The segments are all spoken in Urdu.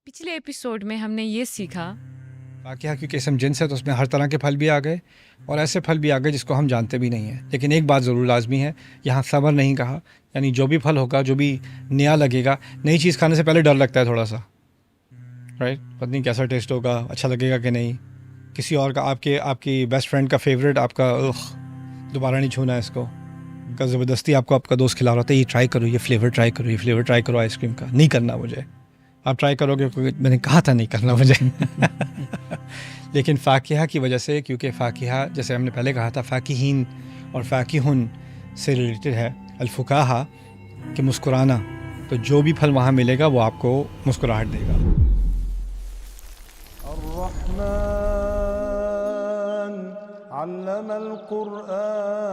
پچھلے ایپیسوڈ میں ہم نے یہ سیکھا واقعہ کیونکہ اسم جنس ہے تو اس میں ہر طرح کے پھل بھی آ گئے اور ایسے پھل بھی آ گئے جس کو ہم جانتے بھی نہیں ہیں. لیکن ایک بات ضرور لازمی ہے, یہاں ثمر نہیں کہا, یعنی جو بھی پھل ہوگا, جو بھی نیا لگے گا, نئی چیز کھانے سے پہلے ڈر لگتا ہے تھوڑا سا, رائٹ, پتہ نہیں کیسا ٹیسٹ ہوگا, اچھا لگے گا کہ نہیں. کسی اور کا آپ کی بیسٹ فرینڈ کا فیوریٹ آپ کا دوبارہ نہیں چھونا ہے اس کو, کا زبردستی آپ کا دوست کھلا رہا ہوتا ہے, یہ ٹرائی کرو, یہ فلیور ٹرائی کرو, یہ فلیور ٹرائی کرو آئس کریم کا, نہیں کرنا مجھے. آپ ٹرائی کرو گے کیونکہ میں نے کہا تھا نہیں کرنا مجھے. لیکن فاکہہ کی وجہ سے, کیونکہ فاکہہ جیسے ہم نے پہلے کہا تھا فاکہین اور فاکہن سے ریلیٹڈ ہے, الفکاہہ کہ مسکرانا, تو جو بھی پھل وہاں ملے گا وہ آپ کو مسکراہٹ دے گا. الرحمن علم القرآن.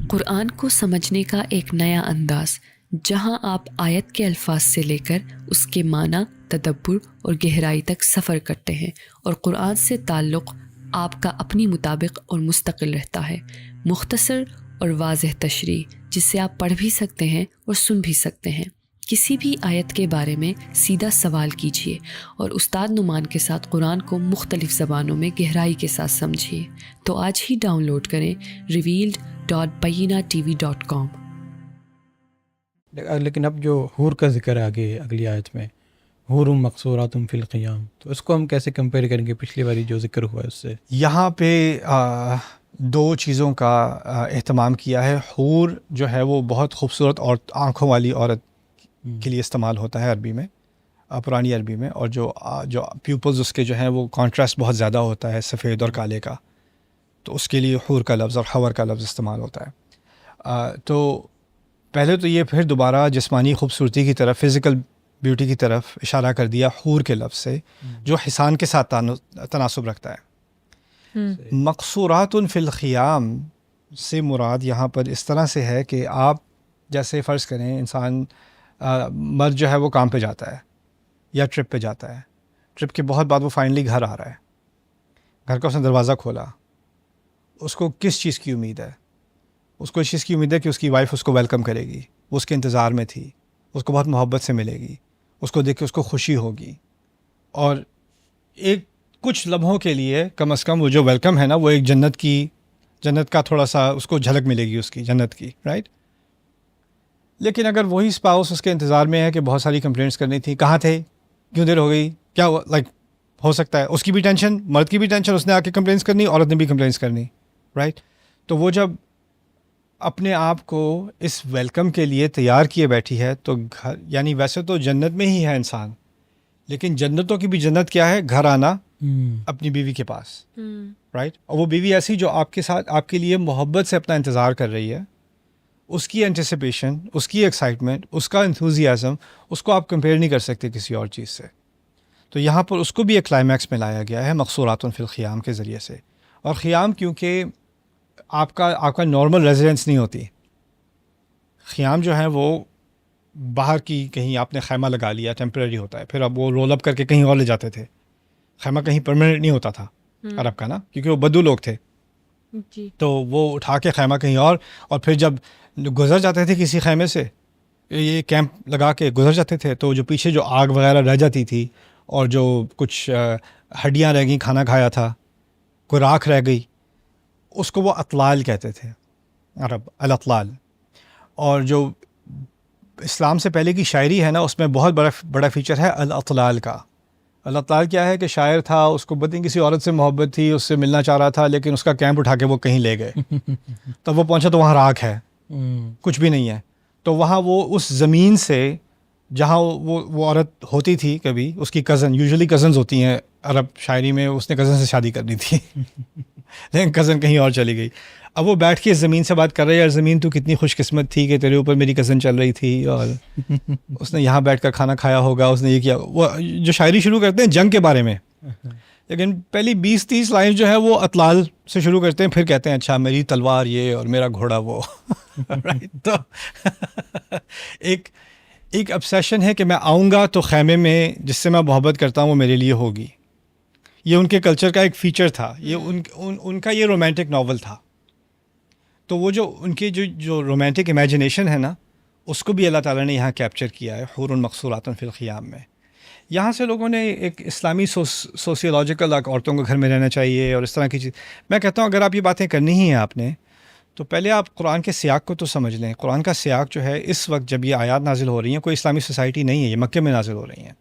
قرآن کو سمجھنے کا ایک نیا انداز, جہاں آپ آیت کے الفاظ سے لے کر اس کے معنی, تدبر اور گہرائی تک سفر کرتے ہیں, اور قرآن سے تعلق آپ کا اپنی مطابق اور مستقل رہتا ہے. مختصر اور واضح تشریح جس سے آپ پڑھ بھی سکتے ہیں اور سن بھی سکتے ہیں. کسی بھی آیت کے بارے میں سیدھا سوال کیجیے اور استاد نعمان کے ساتھ قرآن کو مختلف زبانوں میں گہرائی کے ساتھ سمجھیے. تو آج ہی ڈاؤن لوڈ کریں revealed.bayinatv.com. لیکن اب جو حور کا ذکر ہے آگے اگلی آیت میں, حور مقصورات فی الخیام, تو اس کو ہم کیسے کمپیئر کریں گے پچھلی باری جو ذکر ہوا ہے اس سے؟ یہاں پہ دو چیزوں کا اہتمام کیا ہے. حور جو ہے وہ بہت خوبصورت اور آنکھوں والی عورت کے لیے استعمال ہوتا ہے عربی میں, پرانی عربی میں, اور جو پیوپلز اس کے جو ہیں وہ کانٹراسٹ بہت زیادہ ہوتا ہے سفید اور کالے کا, تو اس کے لیے حور کا لفظ اور حور کا لفظ استعمال ہوتا ہے. تو پہلے تو یہ پھر دوبارہ جسمانی خوبصورتی کی طرف, فزیکل بیوٹی کی طرف اشارہ کر دیا حور کے لفظ سے, جو حسان کے ساتھ تناسب رکھتا ہے. مقصورات فی الخیام سے مراد یہاں پر اس طرح سے ہے کہ آپ جیسے فرض کریں انسان مرد جو ہے وہ کام پہ جاتا ہے یا ٹرپ پہ جاتا ہے, ٹرپ کے بہت بعد وہ فائنلی گھر آ رہا ہے, گھر کا اس نے دروازہ کھولا, اس کو کس چیز کی امید ہے؟ اس کو اس چیز کی امید ہے کہ اس کی وائف اس کو ویلکم کرے گی, وہ اس کے انتظار میں تھی, اس کو بہت محبت سے ملے گی, اس کو دیکھ کے اس کو خوشی ہوگی, اور ایک کچھ لمحوں کے لیے کم از کم وہ جو ویلکم ہے نا, وہ ایک جنت کا تھوڑا سا اس کو جھلک ملے گی اس کی جنت کی, رائٹ. لیکن اگر وہی اسپاؤس اس کے انتظار میں ہے کہ بہت ساری کمپلینٹس کرنی تھی, کہاں تھے, کیوں دیر ہو گئی, کیا لائک ہو سکتا ہے اس کی بھی ٹینشن, مرد کی بھی ٹینشن, اس نے آ کے کمپلینس کرنی, عورت نے بھی کمپلینس کرنی, رائٹ. تو وہ جب اپنے آپ کو اس ویلکم کے لیے تیار کیے بیٹھی ہے, تو گھر, یعنی ویسے تو جنت میں ہی ہے انسان, لیکن جنتوں کی بھی جنت کیا ہے, گھر آنا اپنی بیوی کے پاس, رائٹ. اور وہ بیوی ایسی جو آپ کے ساتھ, آپ کے لیے محبت سے اپنا انتظار کر رہی ہے, اس کی انٹیسپیشن, اس کی ایکسائٹمنٹ, اس کا انتھوزیازم, اس کو آپ کمپیئر نہیں کر سکتے کسی اور چیز سے. تو یہاں پر اس کو بھی ایک کلائمیکس میں لایا گیا ہے مقصورات فی الخیام کے ذریعے سے. اور خیام کیونکہ آپ کا نارمل ریزیڈنس نہیں ہوتی, خیام جو ہے وہ باہر کی کہیں آپ نے خیمہ لگا لیا, ٹیمپریری ہوتا ہے, پھر اب وہ رول اپ کر کے کہیں اور لے جاتے تھے. خیمہ کہیں پرماننٹ نہیں ہوتا تھا عرب کا نا, کیونکہ وہ بدو لوگ تھے, تو وہ اٹھا کے خیمہ کہیں اور پھر جب گزر جاتے تھے کسی خیمے سے, یہ کیمپ لگا کے گزر جاتے تھے, تو جو پیچھے جو آگ وغیرہ رہ جاتی تھی اور جو کچھ ہڈیاں رہ گئیں, کھانا کھایا تھا, کوئی راکھ رہ گئی, اس کو وہ اطلال کہتے تھے عرب, الاطلال. اور جو اسلام سے پہلے کی شاعری ہے نا, اس میں بہت بڑا فیچر ہے الاطلال کا. الاطلال کیا ہے کہ شاعر تھا, اس کو بدن کسی عورت سے محبت تھی, اس سے ملنا چاہ رہا تھا, لیکن اس کا کیمپ اٹھا کے وہ کہیں لے گئے. تب وہ پہنچا تو وہاں راکھ ہے, کچھ بھی نہیں ہے. تو وہاں وہ اس زمین سے جہاں وہ عورت ہوتی تھی کبھی, اس کی کزن, یوزلی کزنز ہوتی ہیں عرب شاعری میں, اس نے کزن سے شادی کرنی تھی لیکن کزن کہیں اور چلی گئی. اب وہ بیٹھ کے اس زمین سے بات کر رہے ہیں, یار زمین تو کتنی خوش قسمت تھی کہ تیرے اوپر میری کزن چل رہی تھی, اور اس نے یہاں بیٹھ کر کھانا کھایا ہوگا, اس نے یہ کیا. وہ جو شاعری شروع کرتے ہیں جنگ کے بارے میں, لیکن پہلی 20-30 لائن جو ہے وہ اطلال سے شروع کرتے ہیں, پھر کہتے ہیں اچھا میری تلوار یہ اور میرا گھوڑا وہ. تو ایک obsession ہے کہ میں آؤں گا تو خیمے میں جس سے میں محبت کرتا ہوں وہ میرے لیے ہوگی. یہ ان کے کلچر کا ایک فیچر تھا, یہ ان کا یہ رومانٹک ناول تھا. تو وہ جو ان کی جو رومانٹک امیجنیشن ہے نا, اس کو بھی اللہ تعالیٰ نے یہاں کیپچر کیا ہے حور مقصورات فی الخیام میں. یہاں سے لوگوں نے ایک اسلامی سوسیولوجیکل عورتوں کو گھر میں رہنا چاہیے اور اس طرح کی چیز. میں کہتا ہوں اگر آپ یہ باتیں کرنی ہی ہیں آپ نے تو پہلے آپ قرآن کے سیاق کو تو سمجھ لیں. قرآن کا سیاق جو ہے اس وقت جب یہ آیات نازل ہو رہی ہیں کوئی اسلامی سوسائٹی نہیں ہے, یہ مکے میں نازل ہو رہی ہیں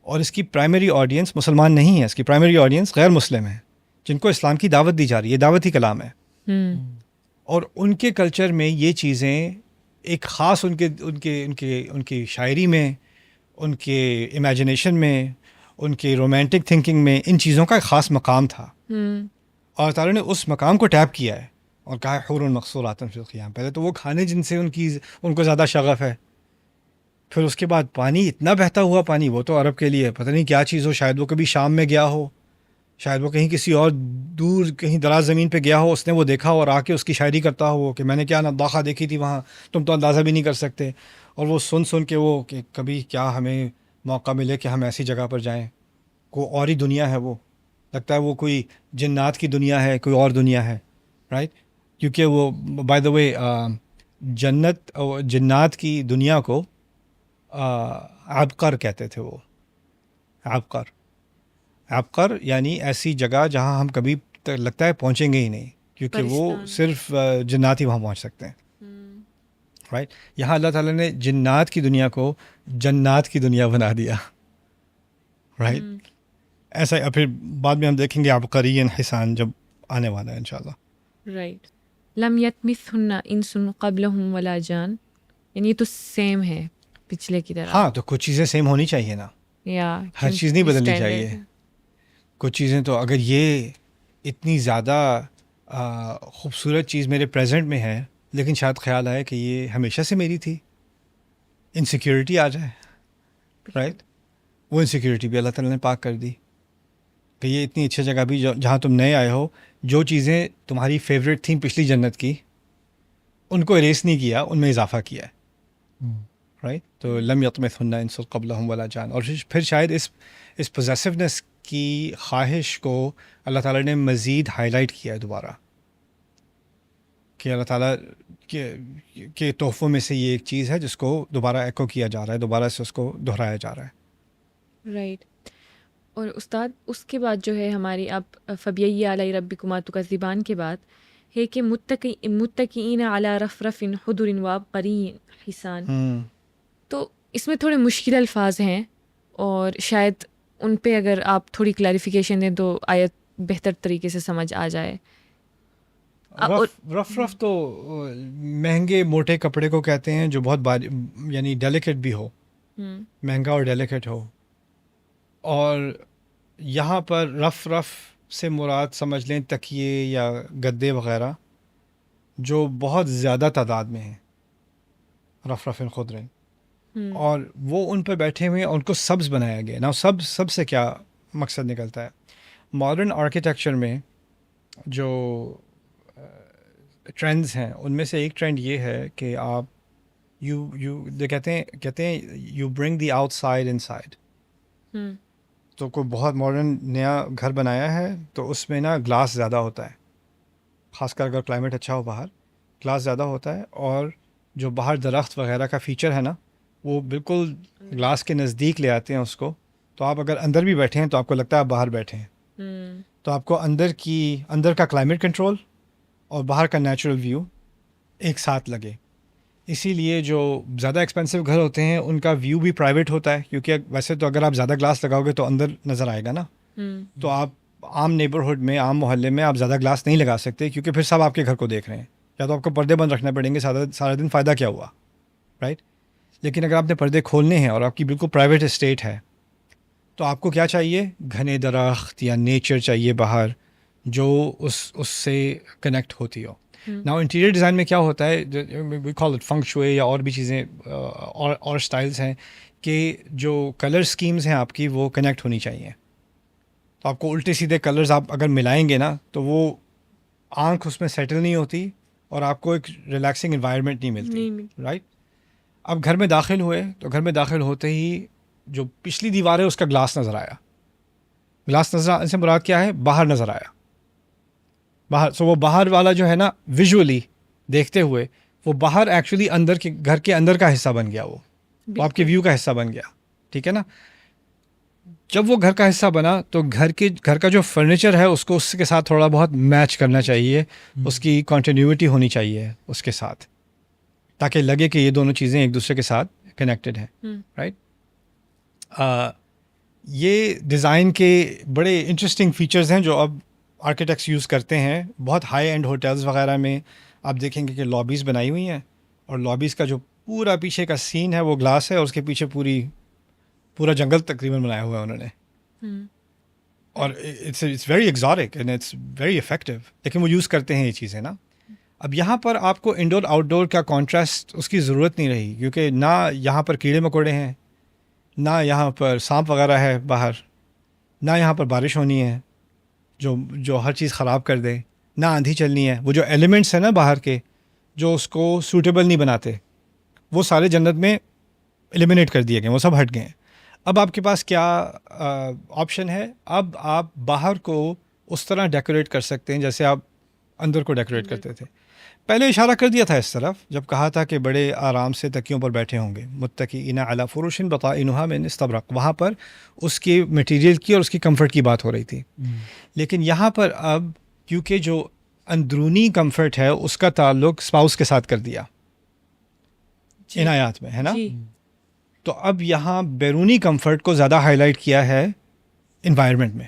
اور اس کی پرائمری آڈینس مسلمان نہیں ہے, اس کی پرائمری آڈینس غیر مسلم ہے جن کو اسلام کی دعوت دی جا رہی ہے. دعوتی کلام ہے اور ان کے کلچر میں یہ چیزیں ایک خاص ان کی شاعری میں, ان کے امیجنیشن میں, ان کے رومانٹک تھنکنگ میں ان چیزوں کا ایک خاص مقام تھا. اور تعالیٰ نے اس مقام کو ٹیپ کیا ہے اور کہا ہے حور مقصورات فی الخیام. پہلے تو وہ کھانے جن سے ان کو زیادہ شغف ہے, پھر اس کے بعد پانی, اتنا بہتا ہوا پانی, وہ تو عرب کے لیے پتہ نہیں کیا چیز ہو. شاید وہ کبھی شام میں گیا ہو, شاید وہ کہیں کسی اور دور کہیں دراز زمین پہ گیا ہو, اس نے وہ دیکھا اور آ کے اس کی شاعری کرتا ہو کہ میں نے کیا نباخہ دیکھی تھی وہاں, تم تو اندازہ بھی نہیں کر سکتے. اور وہ سن کے وہ کہ کبھی کیا ہمیں موقع ملے کہ ہم ایسی جگہ پر جائیں, کوئی اور ہی دنیا ہے, وہ لگتا ہے وہ کوئی جنات کی دنیا ہے, کوئی اور دنیا ہے, رائٹ. کیونکہ وہ بائی دا وے جنات کی دنیا کو عبقر کہتے تھے. وہ عبقر یعنی ایسی جگہ جہاں ہم کبھی لگتا ہے پہنچیں گے ہی نہیں, کیونکہ وہ صرف جنات ہی وہاں پہنچ سکتے ہیں, رائٹ. یہاں اللہ تعالیٰ نے جنات کی دنیا کو جنات کی دنیا بنا دیا, رائٹ. ایسا پھر بعد میں ہم دیکھیں گے عبقری حسان جب آنے والا ہے انشاءاللہ. رائٹ. لم یطمثہن انس قبلہم ولا جان, یعنی یہ تو سیم ہے پچھلے کی طرح. ہاں تو کچھ چیزیں سیم ہونی چاہیے نا, یا ہر چیز نہیں بدلنی چاہیے. کچھ چیزیں تو اگر یہ اتنی زیادہ خوبصورت چیز میرے پریزنٹ میں ہے لیکن شاید خیال آئے کہ یہ ہمیشہ سے میری تھی, انسیکیورٹی آ جائے, رائٹ. وہ انسیکیورٹی بھی اللہ تعالیٰ نے پاک کر دی کہ یہ اتنی اچھی جگہ بھی جہاں تم نئے آئے ہو, جو چیزیں تمہاری فیوریٹ تھیں پچھلی جنت کی ان کو اریس نہیں کیا, ان میں اضافہ کیا ہے, رائٹ. تو لم یطمثہن انس قبلہم ولا جان. اور پھر شاید اس پوزیسونیس کی خواہش کو اللہ تعالیٰ نے مزید ہائی لائٹ کیا ہے دوبارہ, کہ اللہ تعالیٰ کے تحفوں میں سے یہ ایک چیز ہے جس کو دوبارہ ایکو کیا جا رہا ہے, دوبارہ سے اس کو دہرایا جا رہا ہے. رائٹ. اور استاد اس کے بعد جو ہے ہماری اب فبیئی علی ربکما تکذبان کے بعد ہے کہ متکئین علی رفرف خضر وعبقری حسان. تو اس میں تھوڑے مشکل الفاظ ہیں اور شاید ان پہ اگر آپ تھوڑی کلیریفیکیشن دیں تو آیت بہتر طریقے سے سمجھ آ جائے. رف تو مہنگے موٹے کپڑے کو کہتے ہیں جو بہت یعنی ڈیلیکیٹ بھی ہو, مہنگا اور ڈیلیکیٹ ہو. اور یہاں پر رف سے مراد سمجھ لیں تکیے یا گدے وغیرہ جو بہت زیادہ تعداد میں ہیں, رف خضرن, اور وہ ان پہ بیٹھے ہوئے ہیں, ان کو سبز بنایا گیا. نا سب سے کیا مقصد نکلتا ہے؟ ماڈرن آرکیٹیکچر میں جو ٹرینڈز ہیں ان میں سے ایک ٹرینڈ یہ ہے کہ آپ کہتے ہیں you bring the out side in side. تو کوئی بہت ماڈرن نیا گھر بنایا ہے تو اس میں نا گلاس زیادہ ہوتا ہے, خاص کر اگر کلائمیٹ اچھا ہو باہر, گلاس زیادہ ہوتا ہے. اور جو باہر درخت وغیرہ کا فیچر ہے نا وہ بالکل گلاس کے نزدیک لے آتے ہیں اس کو. تو آپ اگر اندر بھی بیٹھے ہیں تو آپ کو لگتا ہے آپ باہر بیٹھے ہیں. تو آپ کو اندر کا کلائمیٹ کنٹرول اور باہر کا نیچرل ویو ایک ساتھ لگے. اسی لیے جو زیادہ ایکسپینسو گھر ہوتے ہیں ان کا ویو بھی پرائیویٹ ہوتا ہے, کیونکہ ویسے تو اگر آپ زیادہ گلاس لگاؤ گے تو اندر نظر آئے گا نا. تو آپ عام نیبرہڈ میں, عام محلے میں آپ زیادہ گلاس نہیں لگا سکتے کیونکہ پھر سب آپ کے گھر کو دیکھ رہے ہیں, یا تو آپ کو پردے بند رکھنے پڑیں گے, سارا دن فائدہ کیا ہوا, رائٹ. لیکن اگر آپ نے پردے کھولنے ہیں اور آپ کی بالکل پرائیویٹ اسٹیٹ ہے تو آپ کو کیا چاہیے؟ گھنے درخت یا نیچر چاہیے باہر جو اس سے کنیکٹ ہوتی ہو. ناؤ انٹیریئر ڈیزائن میں کیا ہوتا ہے, وی کال اٹ فنگ شوئے یا اور بھی چیزیں اور اسٹائلس ہیں کہ جو کلر اسکیمز ہیں آپ کی وہ کنیکٹ ہونی چاہیے. تو آپ کو الٹے سیدھے کلرز آپ اگر ملائیں گے نا تو وہ آنکھ اس میں سیٹل نہیں ہوتی اور آپ کو ایک ریلیکسنگ انوائرمنٹ نہیں ملتی, رائٹ. اب گھر میں داخل ہوئے تو گھر میں داخل ہوتے ہی جو پچھلی دیوار ہے اس کا گلاس نظر آیا. گلاس نظر آنے سے مراد کیا ہے؟ باہر نظر آیا, باہر. سو وہ باہر والا جو ہے نا ویژولی دیکھتے ہوئے وہ باہر ایکچولی اندر کے گھر کے اندر کا حصہ بن گیا، وہ آپ کے ویو کا حصہ بن گیا، ٹھیک ہے نا. جب وہ گھر کا حصہ بنا تو گھر کا جو فرنیچر ہے اس کو اس کے ساتھ تھوڑا بہت میچ کرنا چاہیے، اس کی کنٹینیوٹی ہونی چاہیے اس کے ساتھ، تاکہ لگے کہ یہ دونوں چیزیں ایک دوسرے کے ساتھ کنیکٹڈ ہیں، رائٹ. یہ ڈیزائن کے بڑے انٹرسٹنگ فیچرز ہیں جو اب آرکیٹیکٹس یوز کرتے ہیں. بہت ہائی اینڈ ہوٹلز وغیرہ میں آپ دیکھیں گے کہ لابیز بنائی ہوئی ہیں، اور لابیز کا جو پورا پیچھے کا سین ہے وہ گلاس ہے، اور اس کے پیچھے پورا جنگل تقریباً بنایا ہوا ہے انہوں نے، اور it's very exotic and it's very effective. لیکن وہ یوز کرتے ہیں یہ چیزیں نا. اب یہاں پر آپ کو انڈور آؤٹ ڈور کا کانٹراسٹ اس کی ضرورت نہیں رہی، کیونکہ نہ یہاں پر کیڑے مکوڑے ہیں، نہ یہاں پر سانپ وغیرہ ہے باہر، نہ یہاں پر بارش ہونی ہے جو ہر چیز خراب کر دے، نہ آندھی چلنی ہے. وہ جو ایلیمنٹس ہیں نا باہر کے جو اس کو سوٹیبل نہیں بناتے، وہ سارے جنت میں ایلیمنیٹ کر دیے گئے، وہ سب ہٹ گئے ہیں. اب آپ کے پاس کیا آپشن ہے؟ اب آپ باہر کو اس طرح ڈیکوریٹ کر سکتے ہیں جیسے آپ اندر کو ڈیکوریٹ کرتے تھے. پہلے اشارہ کر دیا تھا اس طرف جب کہا تھا کہ بڑے آرام سے تکیوں پر بیٹھے ہوں گے، متکئین علی فرش بطائنها من استبرق، وہاں پر اس کے مٹیریل کی اور اس کی کمفرٹ کی بات ہو رہی تھی. لیکن یہاں پر اب کیونکہ جو اندرونی کمفرٹ ہے اس کا تعلق اسپاؤس کے ساتھ کر دیا ان آیات میں، ہے نا. تو اب یہاں بیرونی کمفرٹ کو زیادہ ہائی لائٹ کیا ہے انوائرمنٹ میں،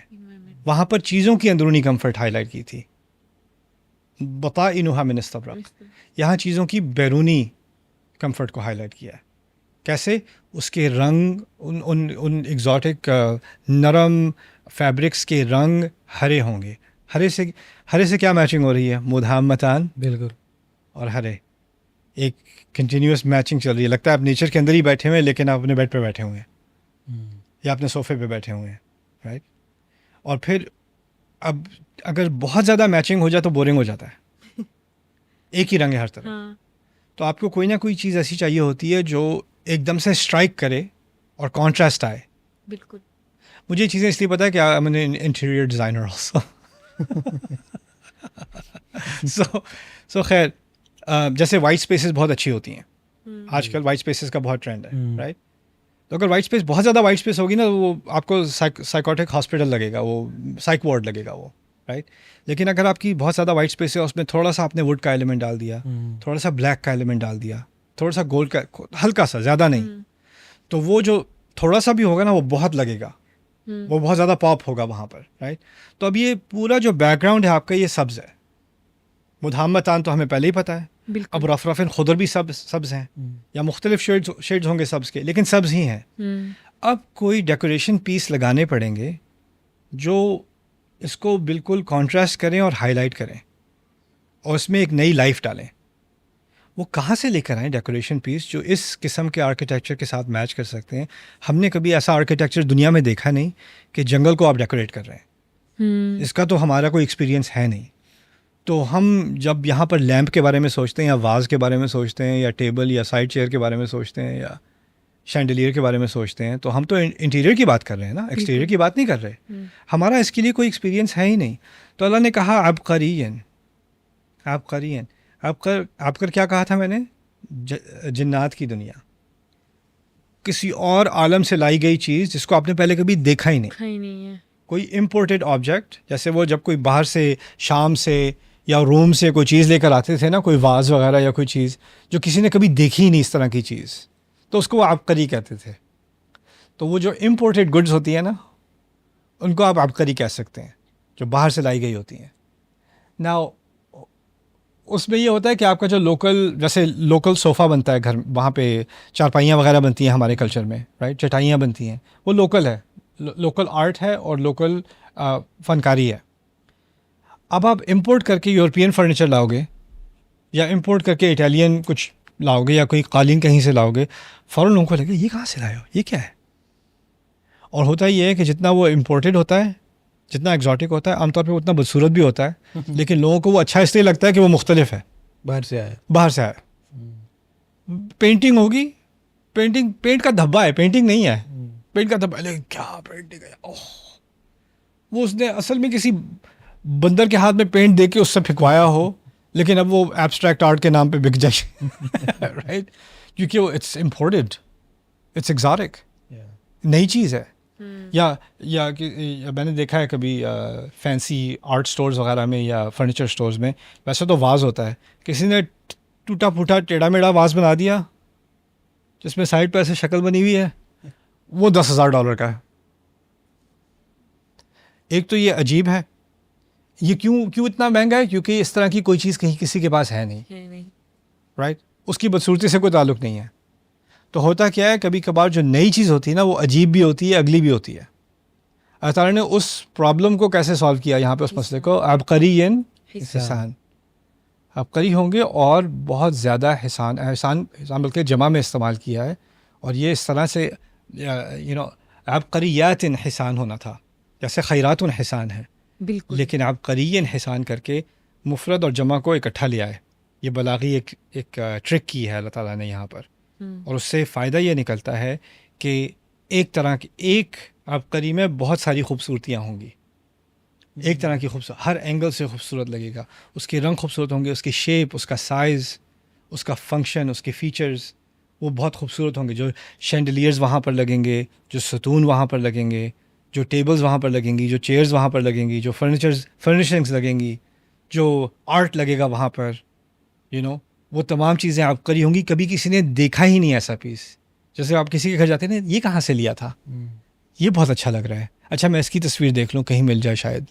وہاں پر چیزوں کی اندرونی کمفرٹ ہائی لائٹ کی تھی. بطائنها من استبرق، یہاں چیزوں کی بیرونی کمفرٹ کو ہائی لائٹ کیا ہے. کیسے؟ اس کے رنگ، ان ایگزاٹک نرم فیبرکس کے رنگ ہرے ہوں گے. ہرے سے کیا میچنگ ہو رہی ہے؟ مدھامتان، بالکل، اور ہرے ایک کنٹینیوس میچنگ چل رہی ہے. لگتا ہے آپ نیچر کے اندر ہی بیٹھے ہوئے ہیں لیکن آپ اپنے بیڈ پہ بیٹھے ہوئے ہیں یا اپنے صوفے پہ بیٹھے ہوئے ہیں، رائٹ. اور پھر اب اگر بہت زیادہ میچنگ ہو جائے تو بورنگ ہو جاتا ہے، ایک ہی رنگ ہے ہر طرف. تو آپ کو کوئی نہ کوئی چیز ایسی چاہیے ہوتی ہے جو ایک دم سے اسٹرائک کرے اور کانٹراسٹ آئے. بالکل. مجھے یہ چیزیں اس لیے پتہ ہے کہ I'm an interior designer also. so خیر، جیسے وائٹ اسپیسز بہت اچھی ہوتی ہیں آج کل، وائٹ اسپیسز کا بہت ٹرینڈ ہے، رائٹ. تو اگر وائٹ اسپیس بہت زیادہ وائٹ اسپیس ہوگی نا، وہ آپ کو سائیکوٹک ہاسپٹل لگے گا، وہ سائیک وارڈ لگے گا وہ، رائٹ. لیکن اگر آپ کی بہت زیادہ وائٹ اسپیس ہے، اس میں تھوڑا سا آپ نے ووڈ کا ایلیمنٹ ڈال دیا، تھوڑا سا بلیک کا ایلیمنٹ ڈال دیا، تھوڑا سا گولڈ کا، ہلکا سا، زیادہ نہیں، تو وہ جو تھوڑا سا بھی ہوگا نا وہ بہت لگے گا، وہ بہت زیادہ پاپ ہوگا وہاں پر، رائٹ. تو اب یہ پورا جو بیک گراؤنڈ ہے آپ کا یہ سبز ہے. مدھامتان تو ہمیں پہلے ہی پتہ ہے. اب رفرفن خضر بھی سبز ہیں، یا مختلف شیڈز ہوں گے سبز کے، لیکن سبز ہی ہیں. اب کوئی ڈیکوریشن پیس لگانے پڑیں گے جو اس کو بالکل کانٹراسٹ کریں اور ہائی لائٹ کریں اور اس میں ایک نئی لائف ڈالیں. وہ کہاں سے لے کر آئیں ڈیکوریشن پیس جو اس قسم کے آرکیٹیکچر کے ساتھ میچ کر سکتے ہیں؟ ہم نے کبھی ایسا آرکیٹیکچر دنیا میں دیکھا نہیں کہ جنگل کو آپ ڈیکوریٹ کر رہے ہیں. اس کا تو ہمارا کوئی ایکسپیرینس ہے نہیں. تو ہم جب یہاں پر لیمپ کے بارے میں سوچتے ہیں، یا واز کے بارے میں سوچتے ہیں، یا ٹیبل یا سائڈ چیئر کے بارے میں سوچتے ہیں، یا شینڈلیئر کے بارے میں سوچتے ہیں، تو ہم تو انٹیریئر کی بات کر رہے ہیں نا، ایکسٹیریئر کی بات نہیں کر رہے. ہمارا اس کے لیے کوئی ایکسپیرینس ہے ہی نہیں. تو اللہ نے کہا عبقرین. عبقر کیا کہا تھا میں نے؟ جنات کی دنیا، کسی اور عالم سے لائی گئی چیز جس کو آپ نے پہلے کبھی دیکھا ہی نہیں. کوئی امپورٹڈ آبجیکٹ، جیسے وہ جب کوئی باہر سے، شام سے یا روم سے کوئی چیز لے کر آتے تھے نا، کوئی واز وغیرہ یا کوئی چیز جو کسی نے کبھی دیکھی ہی نہیں اس طرح کی چیز، تو اس کو وہ عبقری کہتے تھے. تو وہ جو امپورٹڈ گڈز ہوتی ہیں نا، ان کو آپ عبقری کہہ سکتے ہیں، جو باہر سے لائی گئی ہوتی ہیں. نا اس میں یہ ہوتا ہے کہ آپ کا جو جیسے لوکل صوفہ بنتا ہے گھر، وہاں پہ چارپائیاں وغیرہ بنتی ہیں ہمارے کلچر میں، رائٹ، چٹائیاں بنتی ہیں، وہ لوکل ہے، لوکل آرٹ ہے اور لوکل فنکاری ہے. اب آپ امپورٹ کر کے یورپین فرنیچر لاؤ گے، یا امپورٹ کر کے اٹالین کچھ لاؤ گے، یا کوئی قالین کہیں سے لاؤ گے، فوراً لوگوں کو لگے یہ کہاں سے لائے ہو، یہ کیا ہے. اور ہوتا یہ ہے کہ جتنا وہ امپورٹڈ ہوتا ہے، جتنا ایگزاٹک ہوتا ہے، عام طور پہ اتنا بدصورت بھی ہوتا ہے، لیکن لوگوں کو وہ اچھا اس لیے لگتا ہے کہ وہ مختلف ہے، باہر سے آیا. پینٹنگ ہوگی، پینٹ کا دھبا ہے، پینٹنگ نہیں ہے، پینٹ کا دھبا، لیکن کیا پینٹنگ ہے، وہ اس نے اصل میں کسی بندر کے ہاتھ میں پینٹ دے کے اس سے پھکوایا ہو لیکن اب وہ ایبسٹریکٹ آرٹ کے نام پہ بک جائے رائٹ، کیونکہ وہ اٹس امپورٹڈ، اٹس ایگزارک، نئی چیز ہے. یا میں نے دیکھا ہے کبھی فینسی آرٹ سٹورز وغیرہ میں یا فرنیچر سٹورز میں، ویسے تو واز ہوتا ہے، کسی نے ٹوٹا پھوٹا ٹیڑھا میڑھا واز بنا دیا جس میں سائڈ پہ ایسے شکل بنی ہوئی ہے، وہ $10,000 کا ہے. ایک تو یہ عجیب ہے، یہ کیوں اتنا مہنگا ہے؟ کیونکہ اس طرح کی کوئی چیز کہیں کسی کے پاس ہے نہیں، رائٹ. اس کی بدصورتی سے کوئی تعلق نہیں ہے. تو ہوتا کیا ہے، کبھی کبھار جو نئی چیز ہوتی ہے نا، وہ عجیب بھی ہوتی ہے، اگلی بھی ہوتی ہے. اللہ تعالیٰ نے اس پرابلم کو کیسے سالو کیا یہاں پہ، اس مسئلے کو، عبقری حسان، عبقری ہوں گے اور بہت زیادہ حسان بلکہ جمع میں استعمال کیا ہے. اور یہ اس طرح سے عبقریات حسان ہونا تھا، جیسے خیرات حسان ہے، بالکل، لیکن عبقری حسان کر کے مفرد اور جمع کو اکٹھا لیا ہے. یہ بلاغی ایک ٹرک کی ہے اللہ تعالیٰ نے یہاں پر. اور اس سے فائدہ یہ نکلتا ہے کہ ایک عبقری میں بہت ساری خوبصورتیاں ہوں گی، ایک طرح کی خوبصورت، ہر اینگل سے خوبصورت لگے گا. اس کے رنگ خوبصورت ہوں گے، اس کی شیپ، اس کا سائز، اس کا فنکشن، اس کے فیچرز وہ بہت خوبصورت ہوں گے. جو شینڈلیئرز وہاں پر لگیں گے، جو ستون وہاں پر لگیں گے، جو ٹیبلز وہاں پر لگیں گی، جو چیئرز وہاں پر لگیں گی، جو فرنیشنگز لگیں گی، جو آرٹ لگے گا وہاں پر، وہ تمام چیزیں عبقری ہوں گی. کبھی کسی نے دیکھا ہی نہیں ایسا پیس. جیسے آپ کسی کے گھر جاتے ہیں نا، یہ کہاں سے لیا تھا، یہ بہت اچھا لگ رہا ہے، اچھا میں اس کی تصویر دیکھ لوں، کہیں مل جائے شاید،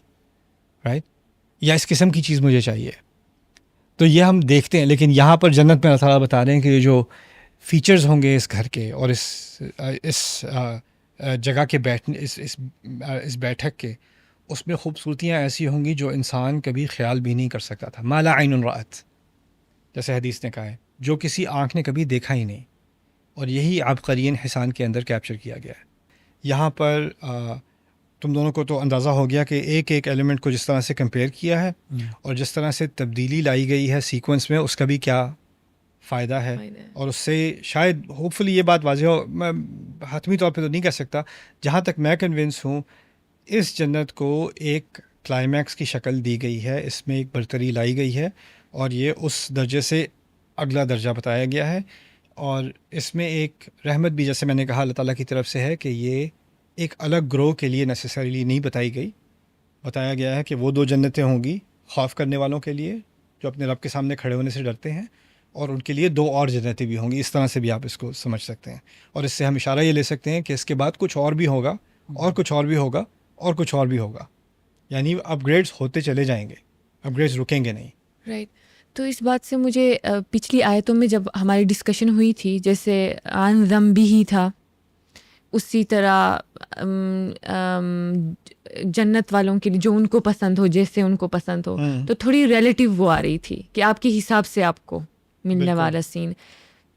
رائٹ، یا اس قسم کی چیز مجھے چاہیے. تو یہ ہم دیکھتے ہیں. لیکن یہاں پر جنت میں اللہ تعالیٰ بتا رہے ہیں کہ یہ جو فیچرز ہوں گے اس گھر کے اور اس جگہ کے بیٹھنے، اس بیٹھک کے، اس میں خوبصورتیاں ایسی ہوں گی جو انسان کبھی خیال بھی نہیں کر سکتا تھا. ما لا عین رأت، جیسے حدیث نے کہا ہے، جو کسی آنکھ نے کبھی دیکھا ہی نہیں. اور یہی عبقری حسان کے اندر کیپچر کیا گیا ہے. یہاں پر تم دونوں کو تو اندازہ ہو گیا کہ ایک ایلیمنٹ کو جس طرح سے کمپیئر کیا ہے اور جس طرح سے تبدیلی لائی گئی ہے سیکوینس میں، اس کا بھی کیا فائدہ ہے. اور اس سے شاید ہوپ فلی یہ بات واضح ہو. میں حتمی طور پہ تو نہیں کہہ سکتا، جہاں تک میں کنونس ہوں، اس جنت کو ایک کلائمیکس کی شکل دی گئی ہے، اس میں ایک برتری لائی گئی ہے، اور یہ اس درجے سے اگلا درجہ بتایا گیا ہے. اور اس میں ایک رحمت بھی، جیسے میں نے کہا، اللہ تعالیٰ کی طرف سے ہے کہ یہ ایک الگ گروہ کے لیے نیسیسریلی نہیں بتائی گئی. بتایا گیا ہے کہ وہ 2 جنتیں ہوں گی خوف کرنے والوں کے لیے جو اپنے رب کے سامنے کھڑے ہونے سے ڈرتے ہیں، اور ان کے لیے 2 اور جنتیں بھی ہوں گی. اس طرح سے بھی آپ اس کو سمجھ سکتے ہیں. اور اس سے ہم اشارہ یہ لے سکتے ہیں کہ اس کے بعد کچھ اور بھی ہوگا، اور کچھ اور بھی ہوگا، اور کچھ اور بھی ہوگا. یعنی اپ گریڈس ہوتے چلے جائیں گے، اپ گریڈس رکیں گے نہیں. رائٹ. تو اس بات سے مجھے پچھلی آیتوں میں جب ہماری ڈسکشن ہوئی تھی، جیسے عن ذنبہ ہی تھا، اسی طرح جنت والوں کے لیے جو ان کو پسند ہو، جیسے ان کو پسند ہو، تو تھوڑی ریلیٹیو وہ آ رہی تھی کہ آپ کے حساب سے آپ کو ملنے والا سین.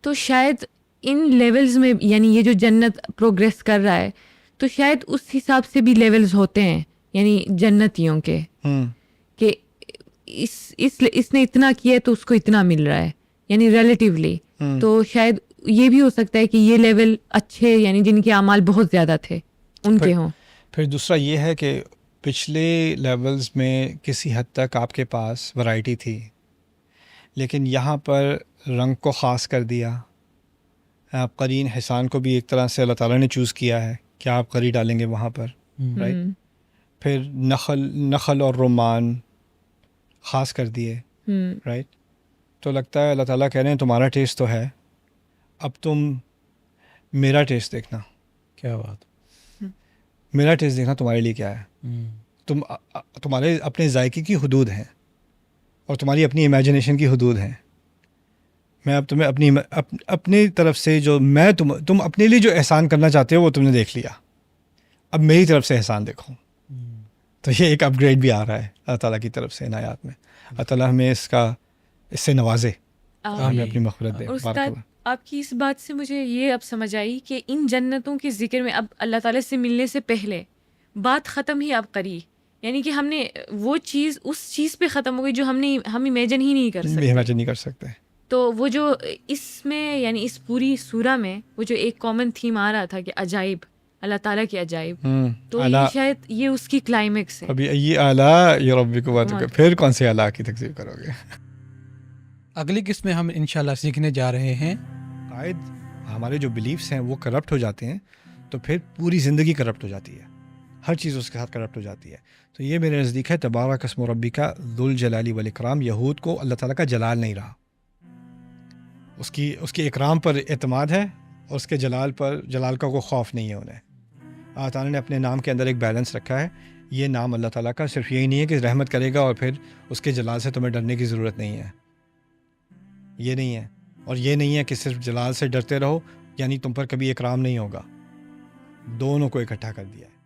تو شاید ان لیولز میں، یعنی یہ جو جنت پروگریس کر رہا ہے، تو شاید اس حساب سے بھی لیولز ہوتے ہیں، یعنی جنتیوں کے، کہ اس نے اتنا کیا ہے تو اس کو اتنا مل رہا ہے، یعنی ریلیٹیولی. تو شاید یہ بھی ہو سکتا ہے کہ یہ لیول اچھے، یعنی جن کے اعمال بہت زیادہ تھے، ان کے ہوں. پھر دوسرا یہ ہے کہ پچھلے لیولز میں کسی حد تک آپ کے پاس ورائٹی تھی، لیکن یہاں پر رنگ کو خاص کر دیا. آپ قرین حسان کو بھی ایک طرح سے اللہ تعالیٰ نے چوز کیا ہے کہ آپ قری ڈالیں گے وہاں پر، رائٹ. پھر نخل اور رمان خاص کر دیے، رائٹ. تو لگتا ہے اللہ تعالیٰ کہہ رہے ہیں تمہارا ٹیسٹ تو ہے، اب تم میرا ٹیسٹ دیکھنا. کیا بات، میرا ٹیسٹ دیکھنا تمہارے لیے کیا ہے. تمہارے اپنے ذائقے کی حدود ہیں اور تمہاری اپنی امیجنیشن کی حدود ہیں. میں اب تمہیں اپنی طرف سے جو میں تم اپنے لیے جو احسان کرنا چاہتے ہو وہ تم نے دیکھ لیا، اب میری طرف سے احسان دیکھو. تو یہ ایک اپ گریڈ بھی آ رہا ہے اللہ تعالیٰ کی طرف سے عنایات میں. اللہ تعالیٰ ہمیں اس سے نوازے، ہمیں اپنی مغفرت دے. استاد، آپ کی اس بات سے مجھے یہ اب سمجھ آئی کہ ان جنتوں کے ذکر میں اب اللہ تعالیٰ سے ملنے سے پہلے بات ختم ہی اب کری، یعنی کہ ہم نے وہ چیز اس چیز پہ ختم ہو گئی جو ہم امیجن ہی نہیں کر سکتے. تو وہ جو اس میں، یعنی اس پوری سورہ میں وہ جو ایک کامن تھیم آ رہا تھا کہ عجائب، اللہ تعالیٰ کے عجائب، تو یہ شاید یہ اس کی کلائمیکس ہے. ابھی یہ اعلیٰ یہ ربکم، پھر کون سے اعلیٰ کی تکذیب کرو گے؟ اگلی قسم میں ہم انشاءاللہ سیکھنے جا رہے ہیں قائد ہمارے جو بلیفس ہیں وہ کرپٹ ہو جاتے ہیں تو پھر پوری زندگی کرپٹ ہو جاتی ہے، ہر چیز اس کے ساتھ کرپٹ ہو جاتی ہے. تو یہ میرے نزدیک ہے تبارک اسم ربک ذو الجلال والاکرام. یہود کو اللہ تعالیٰ کا جلال نہیں رہا، اس کی اکرام پر اعتماد ہے اور اس کے جلال کا کوئی خوف نہیں ہے انہیں. اللہ تعالیٰ نے اپنے نام کے اندر ایک بیلنس رکھا ہے. یہ نام اللہ تعالیٰ کا صرف یہی نہیں ہے کہ رحمت کرے گا اور پھر اس کے جلال سے تمہیں ڈرنے کی ضرورت نہیں ہے، یہ نہیں ہے. اور یہ نہیں ہے کہ صرف جلال سے ڈرتے رہو یعنی تم پر کبھی اکرام نہیں ہوگا. دونوں کو اکٹھا کر دیا ہے.